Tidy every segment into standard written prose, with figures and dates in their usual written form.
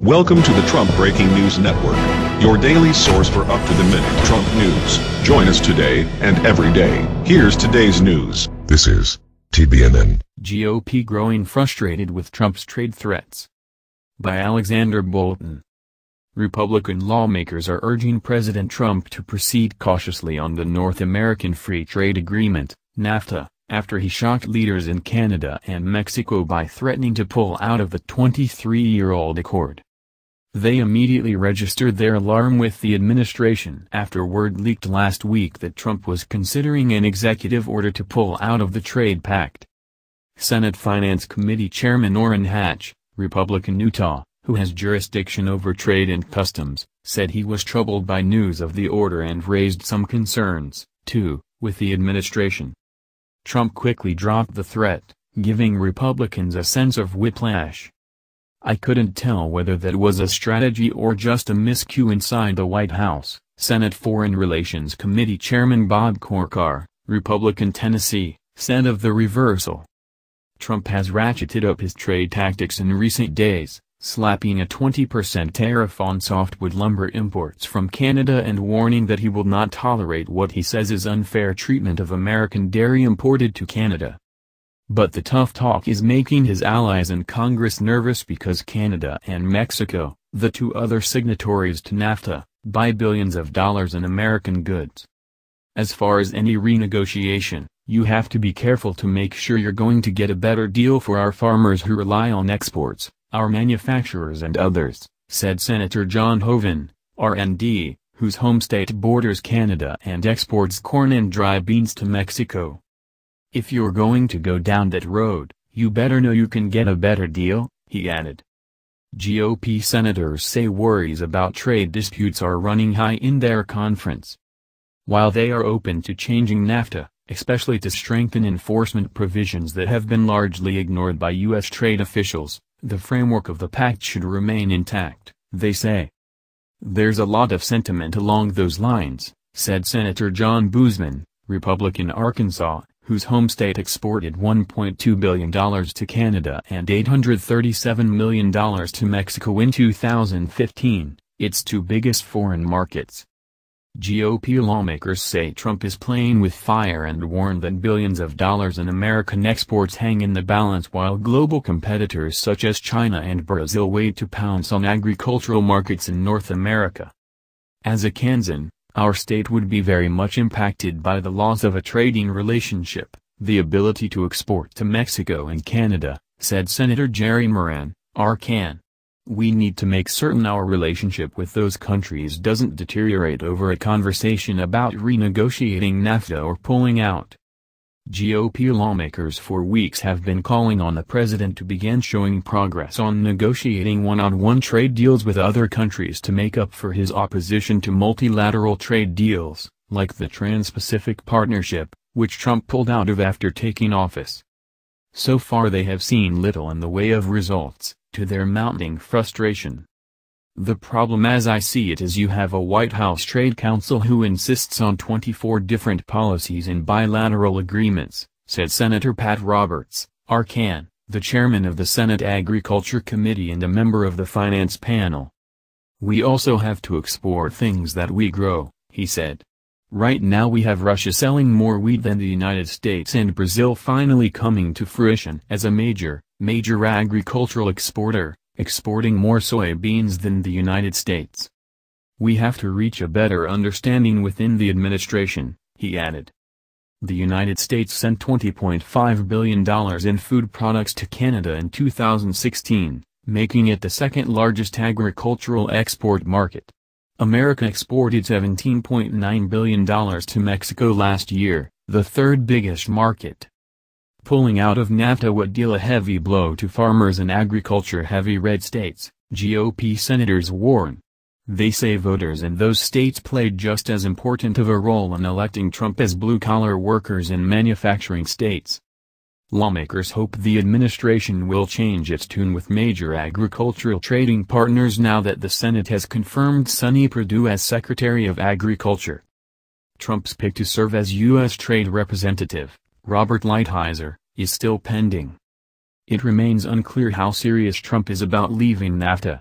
Welcome to the Trump Breaking News Network, your daily source for up-to-the-minute Trump news. Join us today and every day. Here's today's news. This is TBNN. GOP growing frustrated with Trump's trade threats. By Alexander Bolton. Republican lawmakers are urging President Trump to proceed cautiously on the North American Free Trade Agreement, NAFTA, after he shocked leaders in Canada and Mexico by threatening to pull out of the 23-year-old accord. They immediately registered their alarm with the administration after word leaked last week that Trump was considering an executive order to pull out of the trade pact. Senate Finance Committee Chairman Orrin, Republican Utah, who has jurisdiction over trade and customs, said he was troubled by news of the order and raised some concerns, too, with the administration. Trump quickly dropped the threat, giving Republicans a sense of whiplash. "I couldn't tell whether that was a strategy or just a miscue inside the White House," Senate Foreign Relations Committee Chairman Bob Corker, Republican Tennessee, said of the reversal. Trump has ratcheted up his trade tactics in recent days, slapping a 20% tariff on softwood lumber imports from Canada and warning that he will not tolerate what he says is unfair treatment of American dairy imported to Canada. But the tough talk is making his allies in Congress nervous because Canada and Mexico, the two other signatories to NAFTA, buy billions of dollars in American goods. As far as any renegotiation, you have to be careful to make sure you're going to get a better deal for our farmers who rely on exports, our manufacturers and others, said Senator John Hoeven, RND, whose home state borders Canada and exports corn and dry beans to Mexico. "If you're going to go down that road, you better know you can get a better deal," he added. GOP senators say worries about trade disputes are running high in their conference. While they are open to changing NAFTA, especially to strengthen enforcement provisions that have been largely ignored by U.S. trade officials, the framework of the pact should remain intact, they say. "There's a lot of sentiment along those lines," said Senator John Boozman, Republican Arkansas, whose home state exported $1.2 billion to Canada and $837 million to Mexico in 2015, its two biggest foreign markets. GOP lawmakers say Trump is playing with fire and warn that billions of dollars in American exports hang in the balance while global competitors such as China and Brazil wait to pounce on agricultural markets in North America. "As a Kansan, our state would be very much impacted by the loss of a trading relationship, the ability to export to Mexico and Canada," said Senator Jerry Moran, R-Tenn. "We need to make certain our relationship with those countries doesn't deteriorate over a conversation about renegotiating NAFTA or pulling out." GOP lawmakers for weeks have been calling on the president to begin showing progress on negotiating one-on-one trade deals with other countries to make up for his opposition to multilateral trade deals, like the Trans-Pacific Partnership, which Trump pulled out of after taking office. So far they have seen little in the way of results, to their mounting frustration. "The problem as I see it is you have a White House Trade Council who insists on 24 different policies in bilateral agreements," said Senator Pat Roberts, R-Tenn, the chairman of the Senate Agriculture Committee and a member of the Finance Panel. "We also have to export things that we grow," he said. "Right now we have Russia selling more wheat than the United States and Brazil finally coming to fruition as a major agricultural exporter, exporting more soybeans than the United States. We have to reach a better understanding within the administration," he added. The United States sent $20.5 billion in food products to Canada in 2016, making it the second largest agricultural export market. America exported $17.9 billion to Mexico last year, the third biggest market. Pulling out of NAFTA would deal a heavy blow to farmers in agriculture-heavy red states, GOP senators warn. They say voters in those states played just as important of a role in electing Trump as blue-collar workers in manufacturing states. Lawmakers hope the administration will change its tune with major agricultural trading partners now that the Senate has confirmed Sonny Perdue as Secretary of Agriculture. Trump's pick to serve as U.S. Trade Representative, Robert Lighthizer, is still pending. It remains unclear how serious Trump is about leaving NAFTA.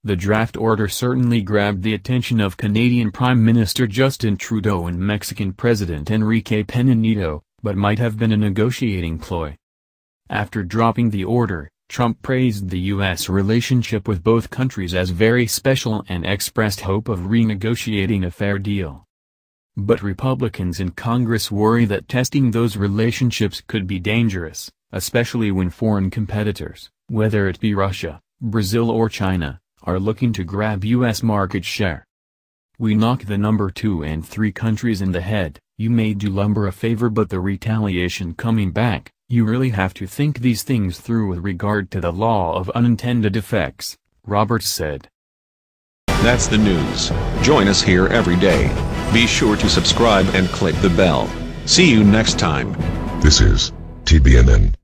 The draft order certainly grabbed the attention of Canadian Prime Minister Justin Trudeau and Mexican President Enrique Pena Nieto, but might have been a negotiating ploy. After dropping the order, Trump praised the U.S. relationship with both countries as very special and expressed hope of renegotiating a fair deal. But Republicans in Congress worry that testing those relationships could be dangerous, especially when foreign competitors, whether it be Russia, Brazil or China, are looking to grab U.S. market share. We knock the number 2 and 3 countries in the head, you may do lumber a favor, but the retaliation coming back, you really have to think these things through with regard to the law of unintended effects, Roberts said. That's the news. Join us here every day. Be sure to subscribe and click the bell. See you next time. This is TBNN.